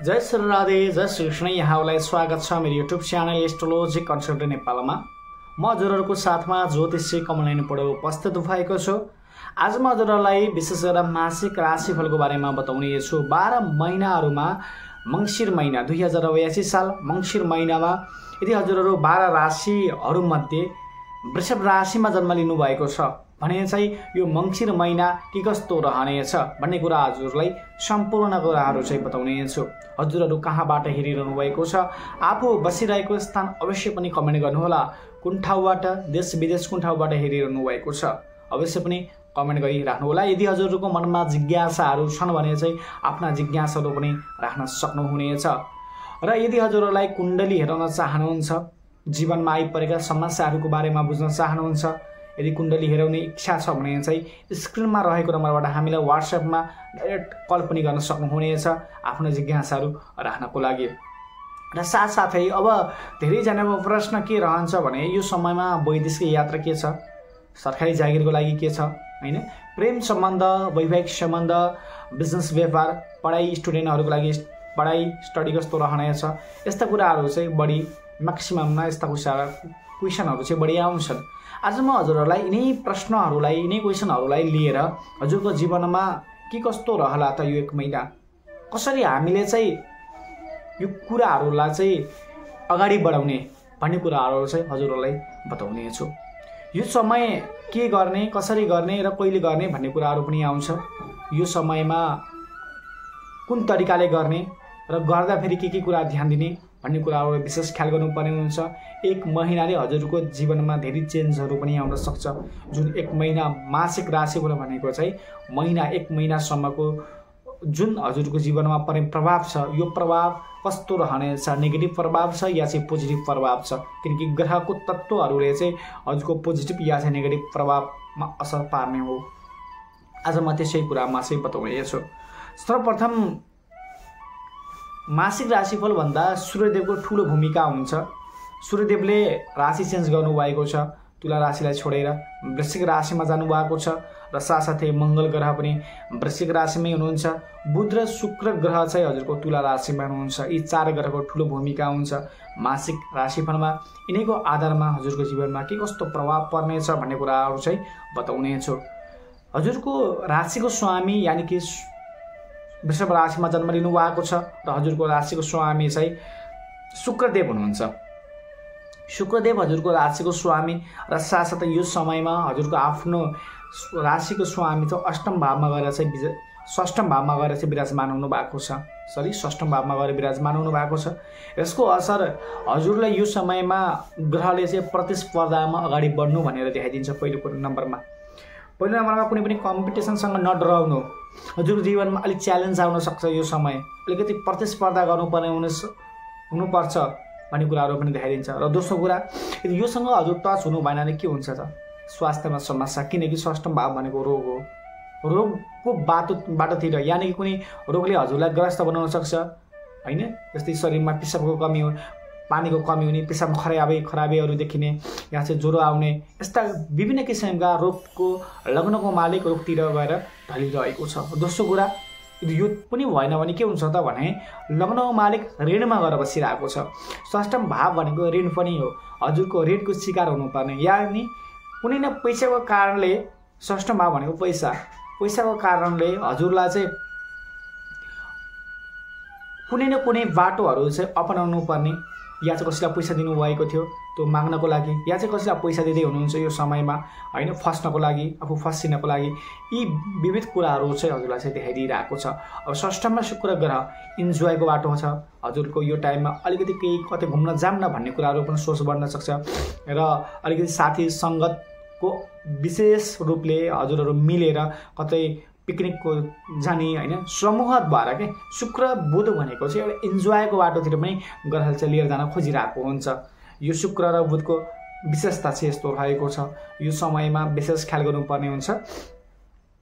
जय श्री राधे, जय श्री कृष्ण। यहाँलाई स्वागत छ मेरो युट्युब च्यानल एस्ट्रोलोजी कन्सल्टेन्ट नेपालमा। म हजुरहरूको साथमा ज्योतिषी कमल पौडेल उपस्थित भएको छु। आज म हजुरहरूलाई विशेष गरेर मासिक राशिफलको बारेमा बताउने छु। 12 महिनाहरूमा मङ्सिर महिना 2082 साल मङ्सिर महिनामा यदि हजुरहरू 12 राशिहरूमध्ये वृषभ राशिमा जन्म लिनु भएको छ भने चाहिँ यो मङ्सिर महिना के कस्तो रहनेछ भन्ने कुरा हजुरलाई सम्पूर्ण कुराहरू चाहिँ बताउने छु। हजुरहरू कहाँबाट हेरिरहनु भएको छ, आफू बसिरहेको स्थान अवश्य पनि कमेन्ट गर्नुहोला। कुन ठाउँबाट, देश विदेश कुन ठाउँबाट हेरिरहनु भएको छ अवश्य पनि कमेन्ट गरिराख्नु होला। यदि हजुरहरूको मनमा जिज्ञासाहरू छन् भने चाहिँ आफ्ना जिज्ञासाहरू पनि राख्न सक्नुहुनेछ। र यदि हजुरहरूलाई कुण्डली हेराउन चाहनुहुन्छ, जीवनमा आइपरेका समस्याहरूको बारेमा बुझ्न चाहनुहुन्छ, यदि कुण्डली हेराउने इच्छा छ भने चाहिँ स्क्रिनमा रहेको नम्बरबाट हामीलाई व्हाट्सएपमा डाइरेक्ट कल पनि गर्न सक्नुहुनेछ आफ्नो जिज्ञासाहरू राख्नको लागि। र साथसाथै अब धेरैजनाको प्रश्न के रहन्छ भने यो समयमा वैदेशिक यात्रा के छ, सरकारी जागिरको लागि के छ, हैन, प्रेम सम्बन्ध, वैवाहिक सम्बन्ध, बिजनेस व्यापार, पढाइ, स्टुडेन्टहरूको लागि पढाइ स्टडी कस्तो रहनेछ, यस्ता कुराहरू चाहिँ बढी म्याक्सिमममा यस्ता क्वेसनहरू चाहिँ बढी आउँछन्। आज म हजुरहरूलाई यिनै प्रश्नहरूलाई, यिनै क्वेसनहरूलाई लिएर हजुरको जीवनमा के कस्तो रहला त यो एक महिना, कसरी हामीले चाहिँ यो कुराहरूलाई चाहिँ अगाडि बढाउने भन्ने कुराहरू चाहिँ हजुरहरूलाई बताउने छु। यो समय के गर्ने, कसरी गर्ने र कहिले गर्ने भन्ने कुराहरू पनि आउँछ। यो समयमा कुन तरिकाले गर्ने र गर्दाखेरि के कुरा ध्यान दिने भन्ने कुराहरू विशेष ख्याल गर्नुपर्ने हुन्छ। एक महिनाले हजुरको जीवनमा धेरै चेन्जहरू पनि आउन सक्छ। जुन एक महिना मासिक राशिफल भनेको चाहिँ महिना, एक महिनासम्मको जुन हजुरको जीवनमा पर्ने प्रभाव छ, यो प्रभाव कस्तो रहनेछ, नेगेटिभ प्रभाव छ या चाहिँ पोजिटिभ प्रभाव छ, किनकि ग्रहको तत्त्वहरूले चाहिँ हजुरको पोजिटिभ या चाहिँ नेगेटिभ प्रभावमा असर पार्ने हो। आज म त्यसै कुरामा चाहिँ बताउने छु। सर्वप्रथम मासिक राशिफल भन्दा सूर्यदेवको ठुलो भूमिका हुन्छ। सूर्यदेवले राशि चेन्ज गर्नुभएको छ, तुला राशिलाई छोडेर वृश्चिक राशिमा जानुभएको छ र साथसाथै मङ्गल ग्रह पनि वृश्चिक राशिमै हुनुहुन्छ। बुध र शुक्र ग्रह चाहिँ हजुरको तुला राशिमा हुनुहुन्छ। यी 4 ग्रहको ठुलो भूमिका हुन्छ मासिक राशिफलमा। यिनैको आधारमा हजुरको जीवनमा के कस्तो प्रभाव पर्नेछ भन्ने कुराहरू चाहिँ बताउने छु। हजुरको राशिको स्वामी यानि कि वृषभ राशिमा जन्म लिनु भएको छ र हजुरको राशिको स्वामी चाहिँ शुक्रदेव हुनुहुन्छ। शुक्रदेव हजुरको राशिको स्वामी र साथसाथै यो समयमा हजुरको आफ्नो राशिको स्वामी चाहिँ षष्ठम भावमा गएर चाहिँ विराजमान हुनु भएको छ। षष्ठम भावमा गएर विराजमान हुनु भएको छ। यसको असर हजुरलाई यो समयमा ग्रहले चाहिँ प्रतिस्पर्धामा अगाडि बढ्नु भनेर देखाइदिन्छ। पहिलो नम्बरमा कुनै पनि कम्पिटिसनसँग नडराउनु। हजुरको जीवनमा अलिक च्यालेन्ज आउन सक्छ। यो समय अलिकति प्रतिस्पर्धा गर्नुपर्ने हुनुपर्छ भन्ने कुराहरू पनि देखाइदिन्छ। र दोस्रो कुरा, यदि योसँग हजुर टच हुनु भएन भने के हुन्छ त, स्वास्थ्यमा समस्या, किनकि षष्ठम भाव भनेको रोग हो। रोगको बाटोतिर यानि कि कुनै रोगले हजुरलाई ग्रस्त बनाउन सक्छ, हैन, जस्तै शरीरमा पिसाबको कमी हो, पानीको कमी हुने, पिसाबमा खराबीहरू देखिने, यहाँ चाहिँ ज्वरो आउने, यस्ता विभिन्न किसिमका रोगको लग्नको मालिक रोगतिर गएर ढलिरहेको छ। दोस्रो कुरा, यो पनि भएन भने के हुन्छ त भने लग्नको मालिक ऋणमा गएर बसिरहेको छ। षष्ठम भाव भनेको ऋण पनि हो। हजुरको ऋणको शिकार हुनुपर्ने, यानि कुनै न पैसाको कारणले, षष्ठम भाव भनेको पैसाको कारणले हजुरलाई चाहिँ कुनै न कुनै बाटोहरू चाहिँ अपनाउनु पर्ने, या चाहिँ कसैलाई पैसा दिनुभएको थियो त्यो माग्नको लागि, या चाहिँ कसैलाई पैसा दिँदै हुनुहुन्छ यो समयमा, हैन, फस्नको लागि, आफू फस्सिनको लागि, यी विविध कुराहरू चाहिँ हजुरलाई चाहिँ देखाइदिइरहेको छ। अब षष्ठममा शुक्र ग्रह इन्जोयको बाटो छ। हजुरको यो टाइममा अलिकति केही कतै घुम्न जान्न भन्ने कुराहरू पनि सोच बढ्न सक्छ र अलिकति साथी सङ्गतको विशेष रूपले हजुरहरू मिलेर कतै पिकनिकको जाने, हैन, समूह भएर के शुक्र बुध भनेको चाहिँ एउटा इन्जोयको बाटोतिर पनि ग्रहले चाहिँ लिएर जान खोजिरहेको हुन्छ। यो शुक्र र बुधको विशेषता चाहिँ यस्तो रहेको छ। यो समयमा विशेष ख्याल गर्नुपर्ने हुन्छ।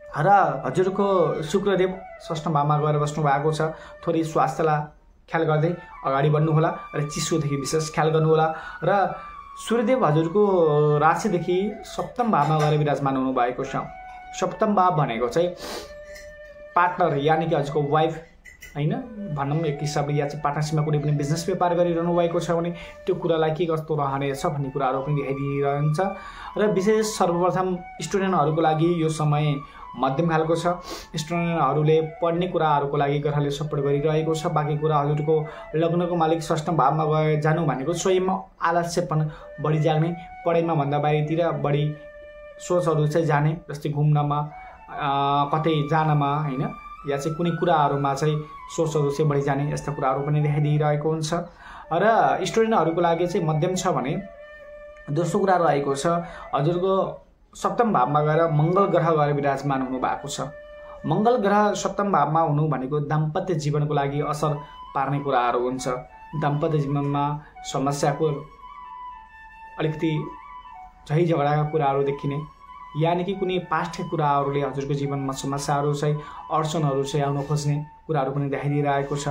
र हजुरको शुक्रदेव षष्ठम भावमा गएर बस्नु भएको छ। थोरै स्वास्थ्यलाई ख्याल गर्दै अगाडि बढ्नुहोला र चिसोदेखि विशेष ख्याल गर्नुहोला। र सूर्यदेव हजुरको राशिदेखि सप्तम भावमा गएर विराजमान हुनुभएको छ। सप्तम भाव भनेको चाहिँ पार्टनर यानि कि हजुरको वाइफ, हैन भनौँ एक हिसाबले या चाहिँ पार्टनरसिपमा कुनै पनि बिजनेस व्यापार गरिरहनु भएको छ भने त्यो कुरालाई के कस्तो रहनेछ भन्ने कुराहरू पनि देखाइदिइरहन्छ र विशेष सर्वप्रथम स्टुडेन्टहरूको लागि यो समय मध्यम खालको छ। स्टुडेन्टहरूले पढ्ने कुराहरूको लागि ग्रहले सपोर्ट गरिरहेको छ। बाँकी कुरा हजुरको लग्नको मालिक षष्ठ भावमा गए जानु भनेको स्वयंमा आलस्यपन बढी जाने, पढाइमा भन्दा बाहिरतिर बढी सोचहरू चाहिँ जाने, जस्तै घुम्नमा कतै जानमा हैन या चाहिँ कुनै कुराहरूमा चाहिँ सोचहरू चाहिँ बढी जाने, यस्ता कुराहरू पनि देखाइदिइरहेको हुन्छ। र स्टुडेन्टहरूको लागि चाहिँ मध्यम छ भने दोस्रो कुरा रहेको छ हजुरको सप्तम भावमा गएर मङ्गल ग्रह गएर विराजमान हुनु भएको छ। मङ्गल ग्रह सप्तम भावमा हुनु भनेको दाम्पत्य जीवनको लागि असर पार्ने कुराहरू हुन्छ। दाम्पत्य जीवनमा समस्याको अलिकति झै झगडाका कुराहरू देखिने, यानि कि कुनै पास्टका कुराहरूले हजुरको जीवनमा समस्याहरू चाहिँ अडचनहरू चाहिँ आउन खोज्ने कुराहरू पनि देखाइदिइरहेको छ।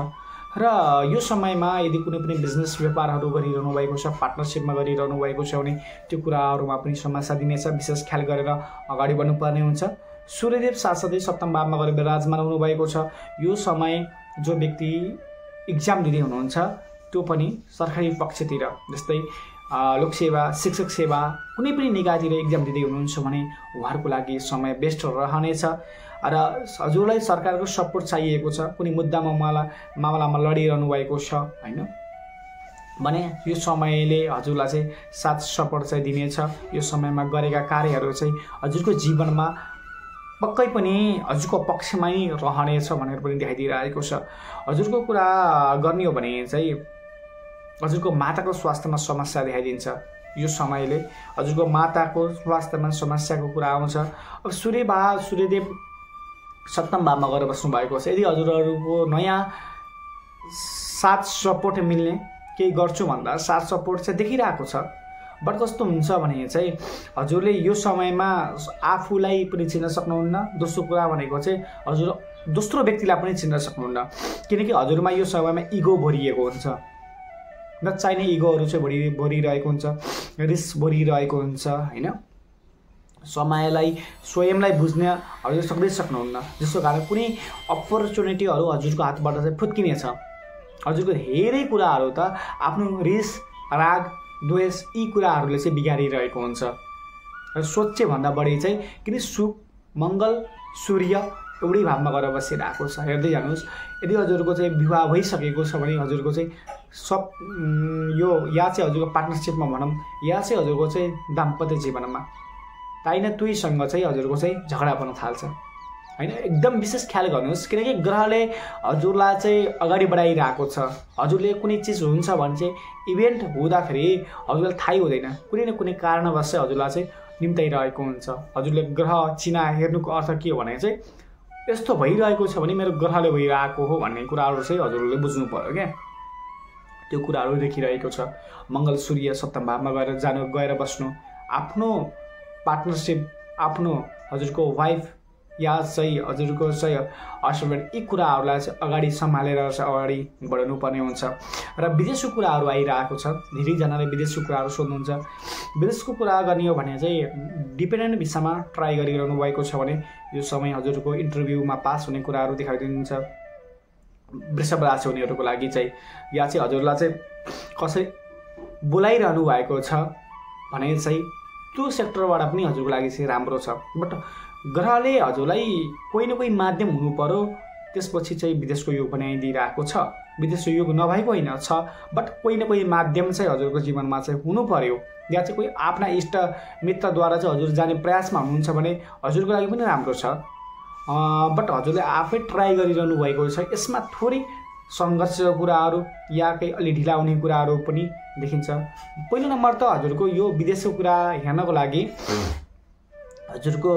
र यो समयमा यदि कुनै पनि बिजनेस व्यापारहरू गरिरहनु भएको छ, पार्टनरसिपमा गरिरहनु भएको छ भने त्यो कुराहरूमा पनि समस्या दिनेछ। विशेष ख्याल गरेर अगाडि बढ्नुपर्ने हुन्छ। सूर्यदेव साथसाथै सप्तम भावमा गएर विराजमान हुनुभएको छ। यो समय जो व्यक्ति इक्जाम दिँदै हुनुहुन्छ त्यो पनि सरकारी पक्षतिर जस्तै लोकसेवा, शिक्षक सेवा, कुनै पनि निकायतिर इक्जाम दिँदै हुनुहुन्छ भने उहाँहरूको लागि समय बेस्ट रहनेछ। र हजुरलाई सरकारको सपोर्ट चाहिएको छ, कुनै मुद्दामा मामलामा लडिरहनु भएको छ हैन भने यो समयले हजुरलाई चाहिँ साथ सपोर्ट चाहिँ दिनेछ। यो समयमा गरेका कार्यहरू चाहिँ हजुरको जीवनमा पक्कै पनि हजुरको पक्षमै रहनेछ भनेर पनि देखाइदिइरहेको छ। हजुरको कुरा गर्ने हो भने चाहिँ हजुरको माताको स्वास्थ्यमा समस्या देखाइदिन्छ। यो समयले हजुरको माताको स्वास्थ्यमा समस्याको कुरा आउँछ। अब सूर्यदेव सप्तम भावमा गएर बस्नु भएको छ। यदि हजुरहरूको नयाँ साथ सपोर्ट मिल्ने केही गर्छु भन्दा साथ सपोर्ट चाहिँ देखिरहेको छ। बट कस्तो हुन्छ भने चाहिँ हजुरले यो समयमा आफूलाई पनि चिन्न सक्नुहुन्न। दोस्रो कुरा भनेको चाहिँ हजुर दोस्रो व्यक्तिलाई पनि चिन्न सक्नुहुन्न, किनकि हजुरमा यो समयमा इगो भरिएको हुन्छ। नचाहिने इगोहरू चाहिँ भरिरहेको हुन्छ, रिस भरिरहेको हुन्छ हैन। समयलाई स्वयंलाई बुझ्न हजुर सक्नुहुन्न, जसको कारण कुनै अपर्च्युनिटीहरू हजुरको हातबाट चाहिँ फुत्किनेछ। हजुरको धेरै कुराहरू त आफ्नो रिस, राग, द्वेष यी कुराहरूले चाहिँ बिगारिरहेको हुन्छ। र सोचे भन्दा बढी चाहिँ किन मङ्गल सूर्य एउटै भावमा गएर बसिरहेको छ। हेर्दै जानुहोस्, यदि हजुरको चाहिँ विवाह भइसकेको छ भने हजुरको चाहिँ यो या चाहिँ हजुरको पार्टनरसिपमा भनौँ या चाहिँ हजुरको चाहिँ दाम्पत्य जीवनमा ताइन तुईसँग चाहिँ हजुरको चाहिँ झगडा पर्न थाल्छ हैन। एकदम विशेष ख्याल गर्नुहोस्, किनकि ग्रहले हजुरलाई चाहिँ अगाडि बढाइरहेको छ। हजुरले कुनै चिज हुन्छ भने चाहिँ इभेन्ट हुँदाखेरि हजुरलाई थाहै हुँदैन, कुनै न कुनै कारणवश चाहिँ हजुरलाई चाहिँ निम्ताइरहेको हुन्छ। हजुरले ग्रह चिना हेर्नुको अर्थ के हो भने चाहिँ यस्तो भइरहेको छ भने मेरो ग्रहले भइरहेको हो भन्ने कुराहरू चाहिँ हजुरले बुझ्नु पर्यो क्या। त्यो कुराहरू देखिरहेको छ। मङ्गल सूर्य सप्तम भावमा गएर बस्नु, आफ्नो पार्टनरसिप, आफ्नो हजुरको वाइफ या चाहिँ हजुरको चाहिँ हस्बेन्ड यी कुराहरूलाई चाहिँ अगाडि सम्हालेर चाहिँ अगाडि बढाउनु पर्ने हुन्छ। र विदेशको कुराहरू आइरहेको छ। धेरैजनाले विदेशको कुराहरू सोध्नुहुन्छ। विदेशको कुरा गर्ने हो भने चाहिँ डिपेन्डेन्ट भिसामा ट्राई गरिरहनु भएको छ भने यो समय हजुरको इन्टरभ्यूमा पास हुने कुराहरू देखाइदिनुहुन्छ। वृषभ राशि हुनेहरूको लागि चाहिँ या चाहिँ हजुरलाई चाहिँ कसै बोलाइरहनु भएको छ भने चाहिँ त्यो सेक्टरबाट पनि हजुरको लागि चाहिँ राम्रो छ। बट ग्रहले हजुरलाई कोही न कोही माध्यम हुनु पर्यो, त्यसपछि चाहिँ विदेशको योग बनाइदिइरहेको छ। विदेशको योग नभएको होइन छ, बट कोही न कोही माध्यम चाहिँ हजुरको जीवनमा चाहिँ हुनु पर्यो, या चाहिँ कोही आफ्ना इष्ट मित्रद्वारा चाहिँ हजुर जाने प्रयासमा हुनुहुन्छ भने हजुरको लागि पनि राम्रो छ। बट हजुरले आफै ट्राई गरिरहनु भएको छ। यसमा थोरै सङ्घर्षको कुराहरू या केही अलि ढिला हुने कुराहरू पनि देखिन्छ। पहिलो नम्बर त हजुरको यो विदेशको कुरा हेर्नको लागि हजुरको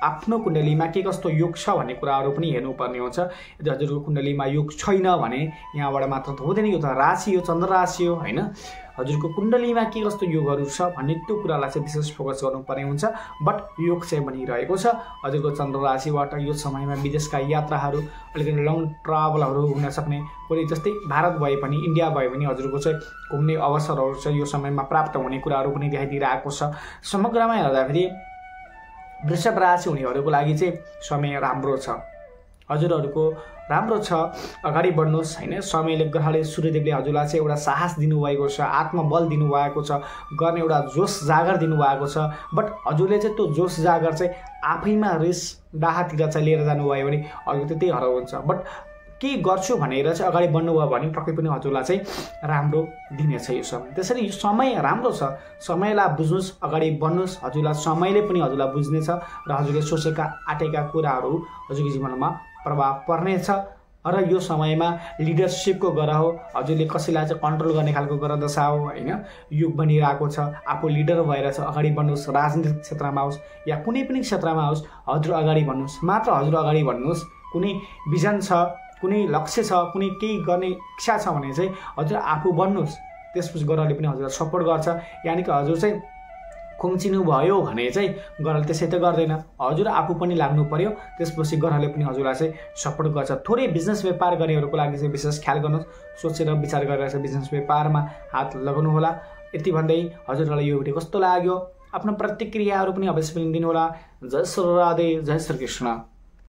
आफ्नो कुण्डलीमा के कस्तो योग छ भन्ने कुराहरू पनि हेर्नुपर्ने हुन्छ। यदि हजुरको कुण्डलीमा योग छैन भने यहाँबाट मात्र त हुँदैन, यो त राशि हो, चन्द्र राशि हो हैन। हजुरको कुण्डलीमा के कस्तो योगहरू छ भन्ने त्यो कुरालाई चाहिँ विशेष फोकस गर्नुपर्ने हुन्छ। बट योग चाहिँ बनिरहेको छ। हजुरको चन्द्र राशिबाट यो समयमा विदेशका यात्राहरू, अलिकति लङ ट्राभलहरू हुन सक्ने, कुनै जस्तै भारत भए पनि इन्डिया भए पनि हजुरको चाहिँ घुम्ने अवसरहरू चाहिँ यो समयमा प्राप्त हुने कुराहरू पनि देखाइदिइरहेको छ। समग्रमा हेर्दाखेरि वृषभ राशि हुनेहरूको लागि चाहिँ समय राम्रो छ। हजुरहरूको राम्रो छ, अगाडि बढ्नुहोस् हैन। समयले ग्रहले सूर्यदेवले हजुरलाई चाहिँ एउटा साहस दिनुभएको छ, आत्मबल दिनुभएको छ, गर्ने एउटा जोस जागर दिनुभएको छ। बट हजुरले चाहिँ त्यो जोस जागर चाहिँ आफैमा रिस डाहातिर चाहिँ लिएर जानुभयो भने हजुर त्यही हराउँछ। बट केही गर्छु भनेर चाहिँ अगाडि बढ्नुभयो भने पक्कै पनि हजुरलाई चाहिँ राम्रो दिनेछ यो समय। त्यसैले यो समय राम्रो छ, समयलाई बुझ्नुहोस्, अगाडि बढ्नुहोस्। हजुरलाई समयले पनि हजुरलाई बुझ्नेछ र हजुरले सोचेका आँटेका कुराहरू हजुरको जीवनमा प्रभाव पर्नेछ। र यो समयमा लिडरसिपको ग्रह हो, हजुरले कसैलाई चाहिँ कन्ट्रोल गर्ने खालको ग्रह दशा हो हैन। युग बनिरहेको छ, आफू लिडर भएर चाहिँ अगाडि बढ्नुहोस्। राजनीतिक क्षेत्रमा होस् या कुनै पनि क्षेत्रमा होस्, हजुर अगाडि बढ्नुहोस्, मात्र हजुर अगाडि बढ्नुहोस्। कुनै भिजन छ, कुनै लक्ष्य छ, कुनै केही गर्ने इच्छा छ भने चाहिँ हजुर आफू बढ्नुहोस्। त्यसपछि ग्रहले पनि हजुरलाई सपोर्ट गर्छ। यानि कि हजुर चाहिँ खुम्चिनु भयो भने चाहिँ ग्रहले त्यसै त गर्दैन, हजुर आफू पनि लाग्नु पर्यो। त्यसपछि ग्रहले पनि हजुरलाई चाहिँ सपोर्ट गर्छ। थोरै बिजनेस व्यापार गर्नेहरूको लागि चाहिँ विशेष ख्याल गर्नुहोस्, सोचेर विचार गरेर चाहिँ बिजनेस व्यापारमा हात लगाउनु होला। यति भन्दै हजुरलाई यो भिडियो कस्तो लाग्यो आफ्नो प्रतिक्रियाहरू पनि अवश्य पनि दिनुहोला। जय श्री राधे, जय श्री कृष्ण।